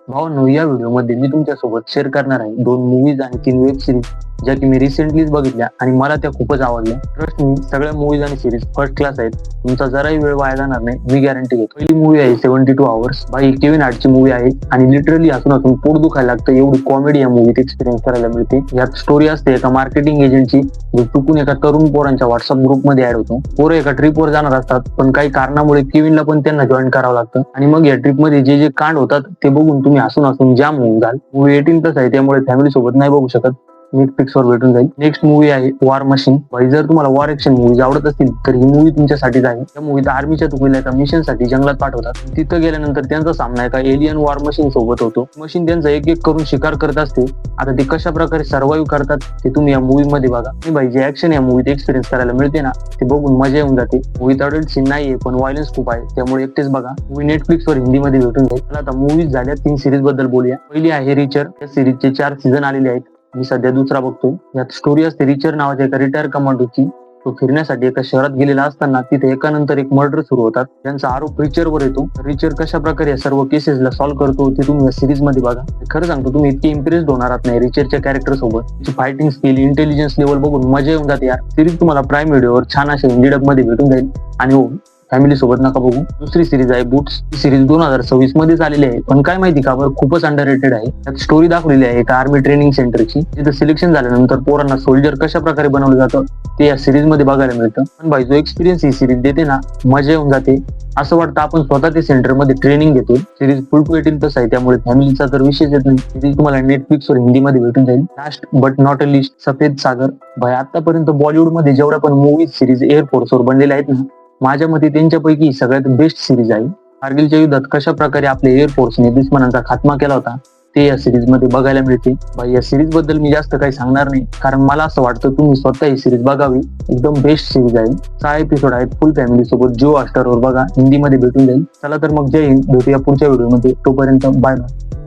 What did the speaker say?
भावांनो, या व्हिडिओमध्ये मी तुमच्यासोबत शेअर करणार आहे 2 मूव्हीज आणि 3 वेब सिरीज ज्या की मी रिसेंटलीच बघितल्या आणि मला त्या खूपच आवडल्या. ट्रस्ट मी, सगळ्या मूव्हीज आणि सिरीज फर्स्ट क्लास आहेत. तुमचा जराही वेळ वाया जाणार नाही, मी गॅरंटी घेतो. पहिली मूव्ही आहे 72 आवर्स. भाई केविन हार्टची मूव्ही आहे आणि लिटरली हसून पोट दुखायला लागतं, एवढी कॉमेडी या मूव्हीत एक्सपिरियन्स करायला मिळते. यात स्टोरी असते एका मार्केटिंग एजंटची, जो चुकून एका तरुण पोरांच्या व्हॉट्सअप ग्रुपमध्ये ऍड होतो. पोरं एका ट्रिपवर जाणार असतात, पण काही कारणामुळे केविनला पण त्यांना जॉईन करावं लागतं आणि मग या ट्रिपमध्ये जे जे कांड होतात ते बघून तुम्ही हसून जाम होऊन जाल. मूव्ही 18+ आहे, त्यामुळे फॅमिली सोबत नाही बघू शकत. नेटफ्लिक्स वर भेटून जाईल. नेक्स्ट मूव्ही आहे वॉर मशीन. भाई, जर तुम्हाला वॉर एक्शन मूव्हीज आवडत असतील तर ही मूव्ही तुमच्यासाठीच आहे. या मूव्हीत आर्मीच्या तुकडीला एका मिशन साठी जंगलात पाठवतात. तिथं गेल्यानंतर त्यांचा सामना एका एलियन वॉर मशीन सोबत होतो. मशीन त्यांचा एक एक करून शिकार करत असते. आता ते कशा प्रकारे सर्व्हाइव्ह करतात ते तुम्ही या मूव्ही मध्ये बघा. आणि भाई, जे ऍक्शन या मूव्हीत एक्सपिरियन्स करायला मिळते ना, ते बघून मजा येऊन जाते. मूव्हीत अडल्ट सीन नाहीये, पण व्हायलन्स खूप आहे, त्यामुळे एकटेच बघा. मूव्ही नेटफ्लिक्स वर हिंदीमध्ये भेटून जाईल. चला आता मूव्हीज झाल्या, 3 सिरीज बद्दल बोलूया. पहिली आहे रिचर. या सिरीजचे 4 सीझन आलेले आहेत. मी सध्या दुसरा बघतोय. यात स्टोरी असते रिचर नावाच्या एका रिटायर कमांडोची. तो फिरण्यासाठी एका शहरात गेलेला असताना तिथे एकानंतर एक मर्डर सुरू होतात. त्यांचा आरोप रिचरवर येतो. रिचर कशा प्रकारे या सर्व केसेसला सॉल्व्ह करतो ते तुम्ही या सिरीज मध्ये बघा. खरं सांगतो, तुम्ही इतके इम्प्रेस्ड होणार आहात नाही रिचरच्या कॅरेक्टर सोबत. त्याची फायटिंग स्किल, इंटेलिजन्स लेवल बघून मजा येऊन जाते यार. सिरीज तुम्हाला प्राईम व्हिडिओवर छान अशा हिंदी डब मध्ये भेटून जाईल. आणि हो, फॅमिली सोबत नका बघू. दुसरी सिरीज आहे बूट्स. ही सिरीज 2026 मध्येच आलेली आहे, पण काय माहिती का बरं खूपच अंडररेटेड आहे. त्यात स्टोरी दाखवलेली आहे एका आर्मी ट्रेनिंग सेंटरची, जिथे सिलेक्शन झाल्यानंतर पोरांना सोल्जर कशा प्रकारे बनवलं जातं ते या सिरीज मध्ये बघायला मिळतं. पण भाई, जो एक्सपिरियन्स ही सिरीज देते ना, मजा येऊन जाते. असं वाटतं आपण स्वतः ते सेंटर मध्ये ट्रेनिंग घेतो. सिरीज फुल टू 18+ आहे, त्यामुळे फॅमिलीचा तर विषयच येत नाही. सिरीज तुम्हाला नेटफ्लिक्स वर हिंदीमध्ये भेटून जाईल. Last but not a list, सफेद सागर. भाई, आतापर्यंत बॉलिवूड मध्ये जेवढ्या पण मूवीज सिरीज एअरफोर्सवर बनलेल्या आहेत ना, माझ्या मते त्यांच्यापैकी सगळ्यात बेस्ट सिरीज आहे. कारगिलच्या युद्धात कशा प्रकारे आपल्या एअरफोर्सने दुश्मनांचा खात्मा केला होता ते या सिरीज मध्ये बघायला मिळते. भाई, या सिरीज बद्दल मी जास्त काही सांगणार नाही, कारण मला असं वाटतं तुम्ही स्वतः ही सिरीज बघावी. एकदम बेस्ट सिरीज आहे. 6 एपिसोड आहेत. फुल फॅमिली सोबत जिओ हॉटस्टार वर बघा, हिंदीमध्ये भेटून जाईल. चला तर मग जय हिंद, भेटूया पुढच्या व्हिडिओमध्ये. तोपर्यंत बाय बाय.